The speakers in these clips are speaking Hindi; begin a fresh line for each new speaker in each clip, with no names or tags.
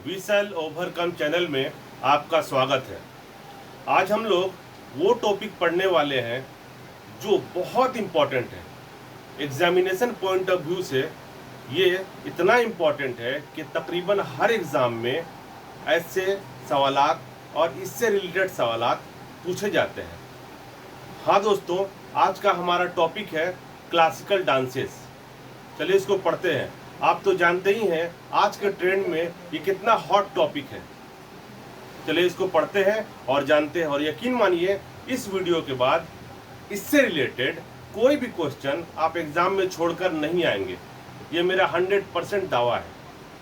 वी शैल ओवरकम चैनल में आपका स्वागत है। आज हम लोग वो टॉपिक पढ़ने वाले हैं जो बहुत इम्पोर्टेंट है। एग्जामिनेशन पॉइंट ऑफ व्यू से ये इतना इम्पोर्टेंट है कि तकरीबन हर एग्ज़ाम में ऐसे सवालात और इससे रिलेटेड सवालात पूछे जाते हैं। हाँ दोस्तों, आज का हमारा टॉपिक है क्लासिकल डांसेस। चलिए इसको पढ़ते हैं। आप तो जानते ही हैं आज के ट्रेंड में ये कितना हॉट टॉपिक है। चलिए इसको पढ़ते हैं और जानते हैं। और यकीन मानिए इस वीडियो के बाद इससे रिलेटेड कोई भी क्वेश्चन आप एग्जाम में छोड़कर नहीं आएंगे, ये मेरा 100% दावा है।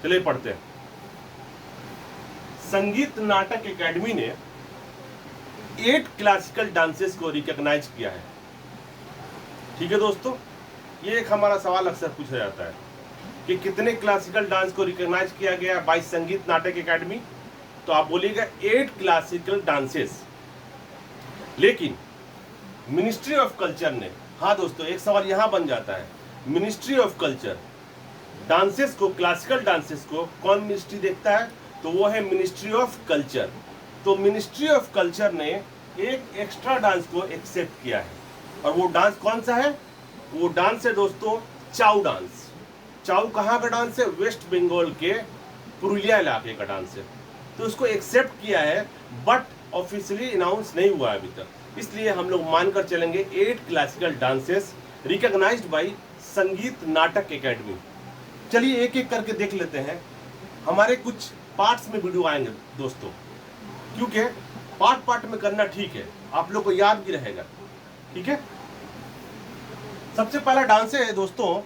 चलिए पढ़ते हैं। संगीत नाटक एकेडमी ने 8 क्लासिकल डांसेस को रिकॉग्नाइज किया है। ठीक है दोस्तों, ये एक हमारा सवाल अक्सर पूछा जाता है कि कितने क्लासिकल डांस को रिकॉग्नाइज किया गया बाय संगीत नाटक एकेडमी। तो आप बोलिएगा 8 क्लासिकल डांसेस। लेकिन मिनिस्ट्री ऑफ कल्चर ने, हाँ दोस्तों एक सवाल यहां बन जाता है, मिनिस्ट्री ऑफ कल्चर डांसेस को, क्लासिकल डांसेस को कौन मिनिस्ट्री देखता है? तो वो है मिनिस्ट्री ऑफ कल्चर। तो मिनिस्ट्री ऑफ कल्चर ने एक एक्स्ट्रा डांस को एक्सेप्ट किया है। और वो डांस कौन सा है? वो डांस है दोस्तों चाउ डांस। चाउ कहाँ का डांस है? वेस्ट बंगाल के पुरुलिया इलाके का डांस है। तो उसको एक्सेप्ट किया है बट ऑफिशियली अनाउंस नहीं हुआ अभी तक। इसलिए हम लोग मानकर चलेंगे 8 क्लासिकल डांसेस रिकॉग्नाइज्ड बाय संगीत नाटक एकेडमी। चलिए एक एक करके देख लेते हैं। हमारे कुछ पार्ट्स में वीडियो आएंगे दोस्तों, क्योंकि पार्ट पार्ट में करना ठीक है, आप लोग को याद भी रहेगा। ठीक है, सबसे पहला डांस है दोस्तों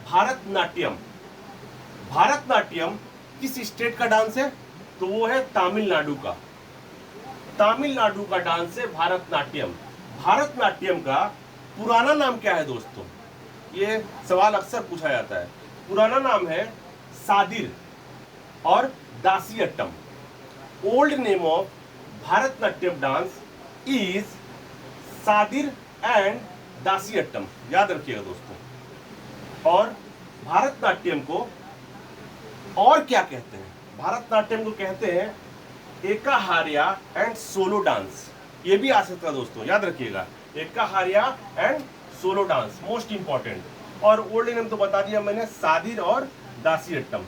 भारतनाट्यम। भारतनाट्यम किस स्टेट का डांस है? तो वो है तमिलनाडु का। तमिलनाडु का डांस है भारतनाट्यम। भारतनाट्यम का पुराना नाम क्या है दोस्तों? ये सवाल अक्सर पूछा जाता है। पुराना नाम है सादिर और Dasiattam. Old name of Bharatanatyam dance is Sadir and Dasiattam. याद रखिएगा दोस्तों। और भारतनाट्यम को और क्या कहते हैं? भारतनाट्यम को कहते हैं एकाहार्या एंड सोलो डांस। ये भी आ सकता है दोस्तों, याद रखिएगा, Ekaharya and solo dance most important. और ओल्ड नेम तो बता दिया मैंने, सादिर और दासियट्टम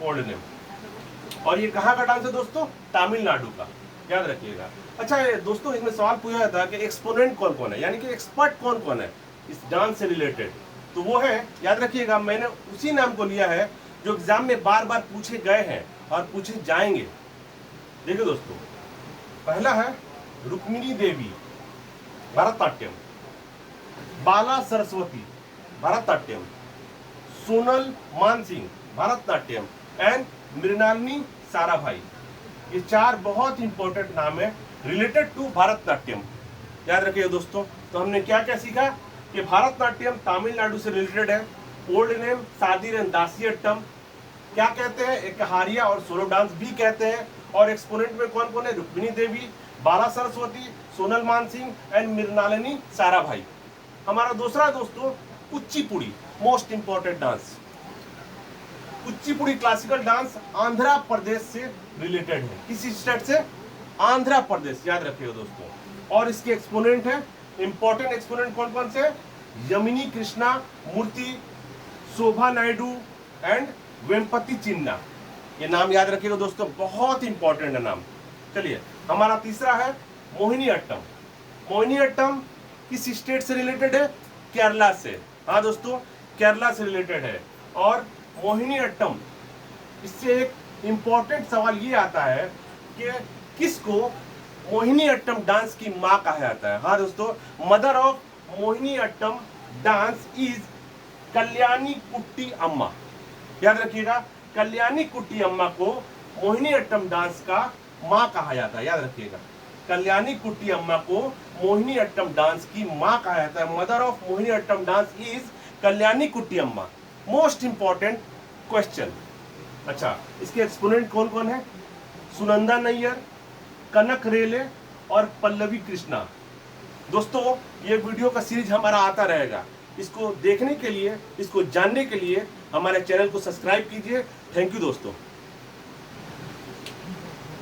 ओल्ड नेम। और ये कहाँ का डांस है दोस्तों? तमिलनाडु का, याद रखिएगा। अच्छा दोस्तों, इसमें सवाल पूछा जाता है कि एक्सपोनेंट कौन कौन है, यानी कि एक्सपर्ट कौन कौन है इस डांस से रिलेटेड। तो वो है, याद रखिएगा, मैंने उसी नाम को लिया है जो एग्जाम में बार बार पूछे गए हैं और पूछे जाएंगे। देखिए दोस्तों, पहला है रुक्मिणी देवी भरतनाट्यम, बाला सरस्वती भरतनाट्यम, सोनल मानसिंह भरतनाट्यम एंड मृणालिनी साराभाई। ये 4 बहुत इंपॉर्टेंट नाम है रिलेटेड टू भारतनाट्यम। याद रखिए दोस्तों। तो हमने क्या क्या सीखा कि भारतनाट्यम तमिलनाडु से रिलेटेड है। Old name Sadir and Dasiattam. क्या कहते हैं? एकाहार्या और सोलो डांस भी कहते हैं। और एक्सपोनेंट में कौन कौन है? रुक्मिणी देवी, बाला सरस्वती, सोनल मानसिंह एंड मृणालिनी साराभाई। हमारा दूसरा दोस्तों Kuchipudi, most important dance. Kuchipudi classical dance Andhra Pradesh से रिलेटेड है। किस स्टेट से? आंध्र प्रदेश, याद रखिएगा दोस्तों। और इसके एक्सपोनेंट है, इंपॉर्टेंट एक्सपोनेंट कौन कौन से? यमिनी कृष्णा मूर्ति, शोभा नायडू एंड वेम्पति चिन्ना। ये नाम याद रखिएगा दोस्तों, बहुत इंपॉर्टेंट है नाम। चलिए हमारा तीसरा है मोहिनी अट्टम। मोहिनी अट्टम किस स्टेट से रिलेटेड है? केरला से। हाँ दोस्तों, केरला से रिलेटेड है। और मोहिनी अट्टम, इससे एक इंपॉर्टेंट सवाल ये आता है कि किसको मोहिनी अट्टम डांस की माँ कहा जाता है? हाँ दोस्तों, mother of Mohini Attam dance is Kalyani Kutty Amma. याद रखिएगा, कल्याणी कुट्टी अम्मा को मोहिनी अट्टम डांस का माँ कहा जाता है। याद रखिएगा, कल्याणी कुट्टी अम्मा को मोहिनी अट्टम डांस की माँ कहा जाता है। Mother of Mohini Attam dance is Kalyani Kutty Amma. Most important question. अच्छा, इसके एक्सपोनेंट कौन कौन है? सुनंदा नैयर, कनक रेले और पल्लवी कृष्णा। दोस्तों ये वीडियो का सीरीज हमारा आता रहेगा। इसको देखने के लिए, इसको जानने के लिए हमारे चैनल को सब्सक्राइब कीजिए। थैंक यू दोस्तों।